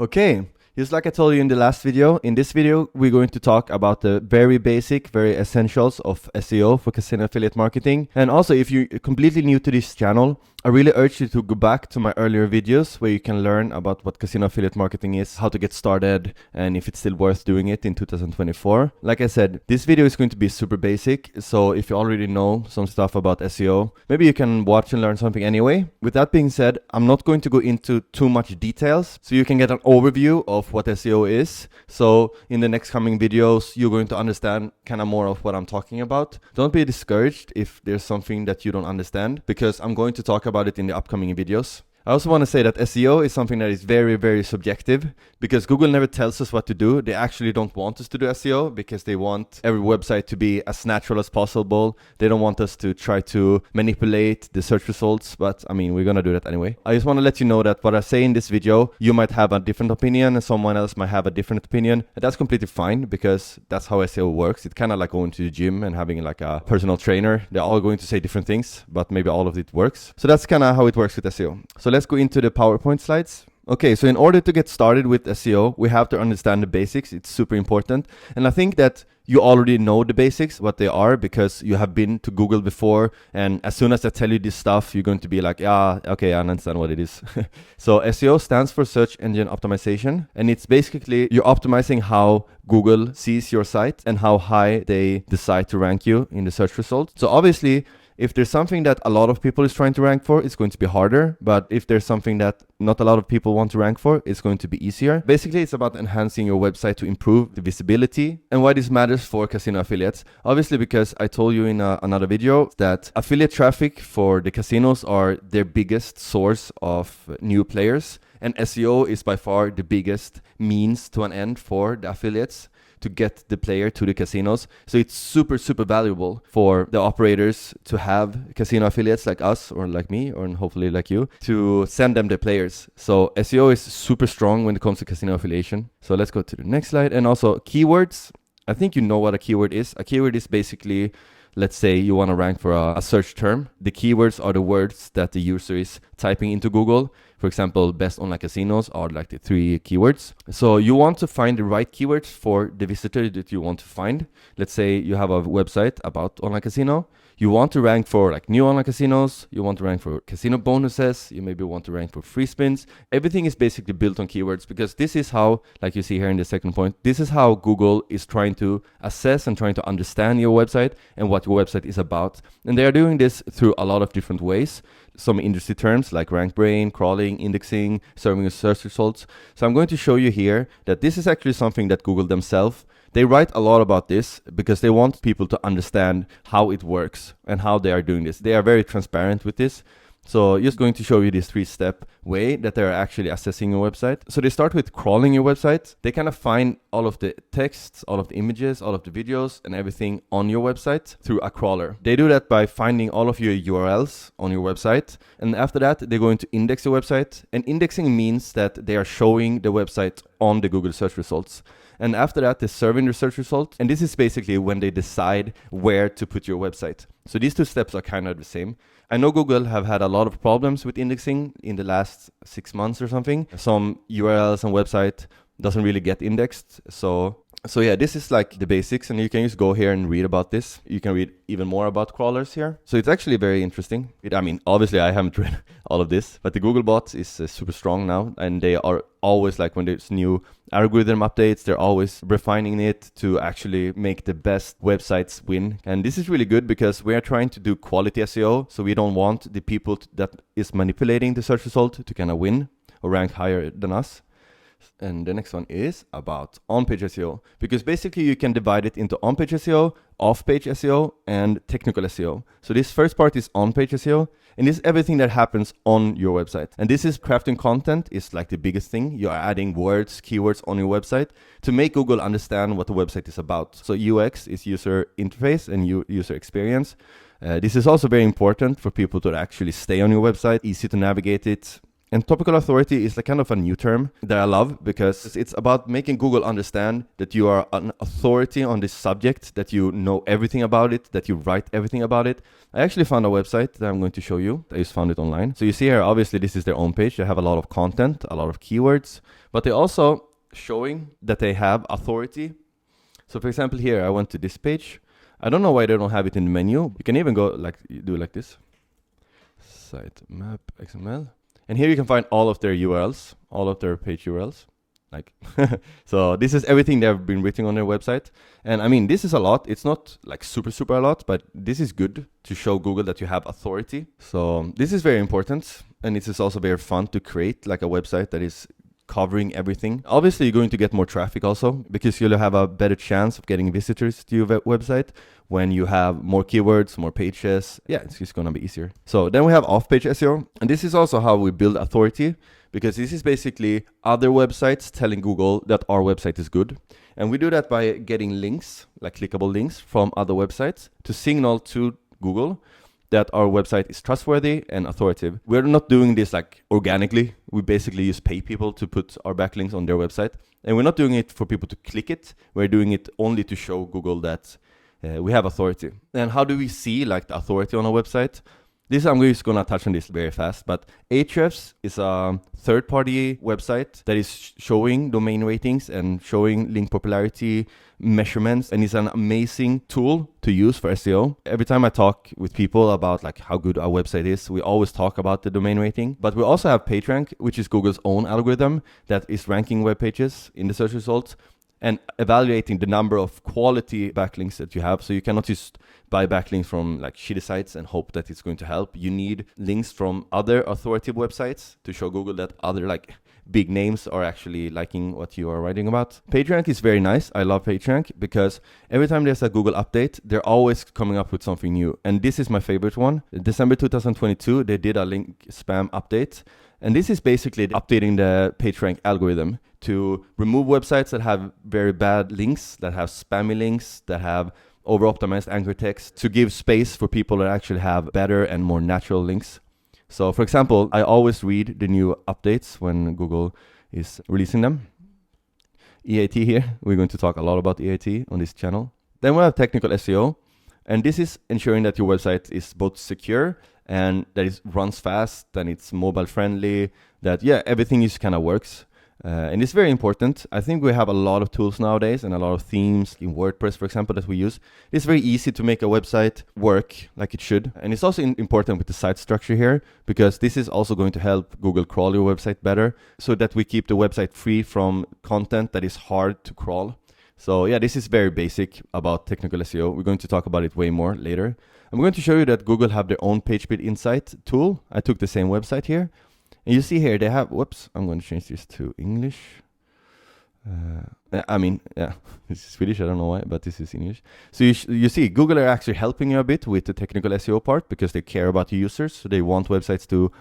Okay, just like I told you in the last video, in this video, we're going to talk about the very basic, very essentials of SEO for casino affiliate marketing. And also, if you're completely new to this channel, I really urge you to go back to my earlier videos where you can learn about what casino affiliate marketing is, how to get started, and if it's still worth doing it in 2024. Like I said, this video is going to be super basic. So if you already know some stuff about SEO, maybe you can watch and learn something anyway. With that being said, I'm not going to go into too much details, so you can get an overview of what SEO is. So in the next coming videos, you're going to understand kind of more of what I'm talking about. Don't be discouraged if there's something that you don't understand, because I'm going to talk about it in the upcoming videos. I also want to say that SEO is something that is very, very subjective, because Google never tells us what to do. They actually don't want us to do SEO because they want every website to be as natural as possible. They don't want us to try to manipulate the search results, but I mean, we're going to do that anyway. I just want to let you know that what I say in this video, you might have a different opinion and someone else might have a different opinion. And that's completely fine, because that's how SEO works. It's kind of like going to the gym and having like a personal trainer. They're all going to say different things, but maybe all of it works. So that's kind of how it works with SEO. So let's go into the PowerPoint slides. Okay, so in order to get started with SEO, we have to understand the basics. It's super important. And I think that you already know the basics, what they are, because you have been to Google before. And as soon as I tell you this stuff, you're going to be like, yeah, okay, I understand what it is. So SEO stands for search engine optimization. And it's basically you're optimizing how Google sees your site and how high they decide to rank you in the search results. So obviously, if there's something that a lot of people is trying to rank for, it's going to be harder. But if there's something that not a lot of people want to rank for, it's going to be easier. Basically, it's about enhancing your website to improve the visibility. And why this matters for casino affiliates? Obviously, because I told you in another video that affiliate traffic for the casinos are their biggest source of new players. And SEO is by far the biggest means to an end for the affiliates to get the player to the casinos. So it's super, super valuable for the operators to have casino affiliates like us or like me, or hopefully like you, to send them the players. So SEO is super strong when it comes to casino affiliation. So let's go to the next slide. And also keywords. I think you know what a keyword is. A keyword is basically, let's say you want to rank for a search term. The keywords are the words that the user is typing into Google. For example, best online casinos are like the 3 keywords. So you want to find the right keywords for the visitor that you want to find. Let's say you have a website about online casino. You want to rank for like new online casinos. You want to rank for casino bonuses. You maybe want to rank for free spins. Everything is basically built on keywords, because this is how, like you see here in the second point, this is how Google is trying to assess and trying to understand your website and what your website is about. And they are doing this through a lot of different ways. Some industry terms like rank brain, crawling, indexing, serving as search results. So I'm going to show you here that this is actually something that Google themselves, they write a lot about this because they want people to understand how it works and how they are doing this. They are very transparent with this. So just going to show you this 3-step way that they're actually assessing your website. So they start with crawling your website. They kind of find all of the texts, all of the images, all of the videos and everything on your website through a crawler. They do that by finding all of your URLs on your website. And after that, they're going to index your website. And indexing means that they are showing the website on the Google search results. And after that, they're serving the search results. And this is basically when they decide where to put your website. So these 2 steps are kind of the same. I know Google have had a lot of problems with indexing in the last 6 months or something. Some URLs and website doesn't really get indexed. So yeah, this is like the basics, and you can just go here and read about this. You can read even more about crawlers here. So it's actually very interesting. I mean, obviously I haven't read all of this, but the Google bot is super strong now, and they are always like when there's new algorithm updates, they're always refining it to actually make the best websites win. And this is really good because we are trying to do quality SEO. So we don't want the people that is manipulating the search result to kind of win or rank higher than us. And the next one is about on-page SEO, because basically you can divide it into on-page SEO, off-page SEO, and technical SEO. So this first part is on-page SEO, and this is everything that happens on your website. And this is crafting content is like the biggest thing. You're adding words, keywords on your website to make Google understand what the website is about. So UX is user interface and user experience. This is also very important for people to actually stay on your website, easy to navigate it, And topical authority is like kind of a new term that I love because it's about making Google understand that you are an authority on this subject, that you know everything about it, that you write everything about it. I actually found a website that I'm going to show you. I just found it online. So you see here, obviously this is their own page. They have a lot of content, a lot of keywords, but they also showing that they have authority. So for example, here I went to this page. I don't know why they don't have it in the menu. You can even go like, do like this. Sitemap XML. And here you can find all of their URLs, all of their page URLs. Like, so this is everything they've been written on their website. And I mean, this is a lot. It's not like super a lot, but this is good to show Google that you have authority. So this is very important. And it is also very fun to create like a website that is covering everything. Obviously, you're going to get more traffic also because you'll have a better chance of getting visitors to your website when you have more keywords, more pages. Yeah, it's just going to be easier. So then we have off-page SEO. And this is also how we build authority, because this is basically other websites telling Google that our website is good. And we do that by getting links, like clickable links from other websites to signal to Google that our website is trustworthy and authoritative. We're not doing this like organically. We basically just pay people to put our backlinks on their website. And we're not doing it for people to click it. We're doing it only to show Google that we have authority. And how do we see like the authority on our website? This, I'm just gonna touch on this very fast, but Ahrefs is a third-party website that is showing domain ratings and showing link popularity measurements, and it's an amazing tool to use for SEO. Every time I talk with people about like how good our website is, we always talk about the domain rating, but we also have PageRank, which is Google's own algorithm that is ranking web pages in the search results and evaluating the number of quality backlinks that you have. So you cannot just buy backlinks from like shitty sites and hope that it's going to help. You need links from other authoritative websites to show Google that other like big names are actually liking what you are writing about. PageRank is very nice. I love PageRank because every time there's a Google update, they're always coming up with something new. And this is my favorite one. December 2022, they did a link spam update. And this is basically updating the PageRank algorithm to remove websites that have very bad links, that have spammy links, that have over-optimized anchor text, to give space for people that actually have better and more natural links. So for example, I always read the new updates when Google is releasing them. EAT here, we're going to talk a lot about EAT on this channel. Then we have technical SEO, and this is ensuring that your website is both secure and that it runs fast, and it's mobile friendly, that everything just kind of works. And it's very important. I think we have a lot of tools nowadays and a lot of themes in WordPress, for example, that we use. It's very easy to make a website work like it should. And it's also important with the site structure here, because this is also going to help Google crawl your website better so that we keep the website free from content that is hard to crawl. So this is very basic about technical SEO. We're going to talk about it way more later. I'm going to show you that Google have their own PageSpeed Insight tool. I took the same website here. And you see here, they have, I'm going to change this to English. This is Swedish, I don't know why, but this is English. So you see, Google are actually helping you a bit with the technical SEO part because they care about the users. So they want websites to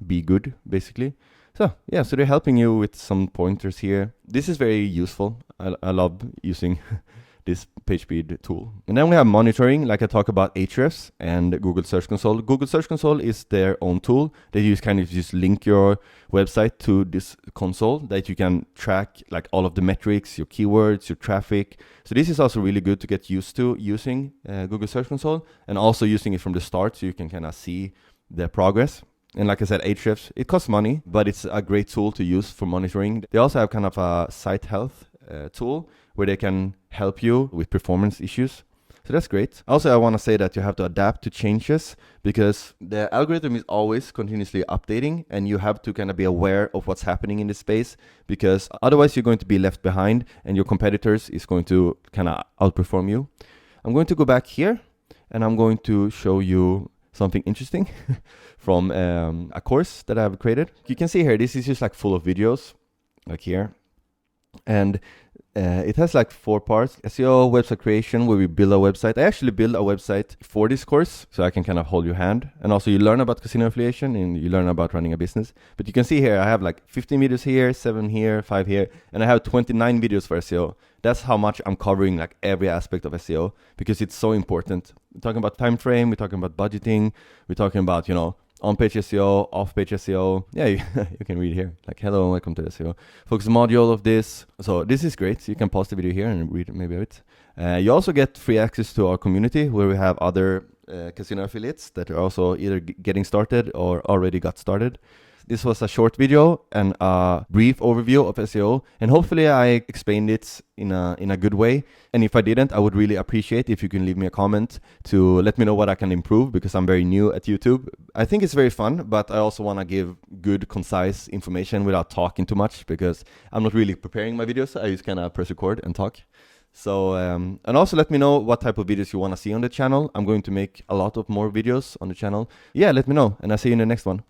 be good, basically. So they're helping you with some pointers here. This is very useful. I love using this PageSpeed tool. And then we have monitoring, like I talk about Ahrefs and Google Search Console. Google Search Console is their own tool. They just link your website to this console that you can track like all of the metrics, your keywords, your traffic. So this is also really good to get used to using Google Search Console and also using it from the start so you can kind of see the progress. And like I said, Ahrefs, it costs money, but it's a great tool to use for monitoring. They also have kind of a site health tool where they can help you with performance issues. So that's great. Also, I want to say that you have to adapt to changes because the algorithm is always continuously updating and you have to kind of be aware of what's happening in this space because otherwise you're going to be left behind and your competitors is going to kind of outperform you. I'm going to go back here and I'm going to show you something interesting from a course that I've created. You can see here, this is just like full of videos, like here. And it has like 4 parts: SEO, website creation, where we build a website. I actually built a website for this course, so I can kind of hold your hand. And also you learn about casino affiliation and you learn about running a business. But you can see here, I have like 15 videos here, 7 here, 5 here, and I have 29 videos for SEO. That's how much I'm covering like every aspect of SEO because it's so important. We're talking about time frame, we're talking about budgeting, we're talking about, on-page SEO, off-page SEO. Yeah, you can read here, like, hello and welcome to the SEO focus module of this. So this is great. So you can pause the video here and read maybe a bit. You also get free access to our community where we have other casino affiliates that are also either getting started or already got started. This was a short video and a brief overview of SEO, and hopefully I explained it in a good way. And if I didn't, I would really appreciate if you can leave me a comment to let me know what I can improve, because I'm very new at YouTube. I think it's very fun, but I also want to give good, concise information without talking too much, because I'm not really preparing my videos. I just kind of press record and talk. So, and also let me know what type of videos you want to see on the channel. I'm going to make a lot of more videos on the channel. Yeah, let me know, and I'll see you in the next one.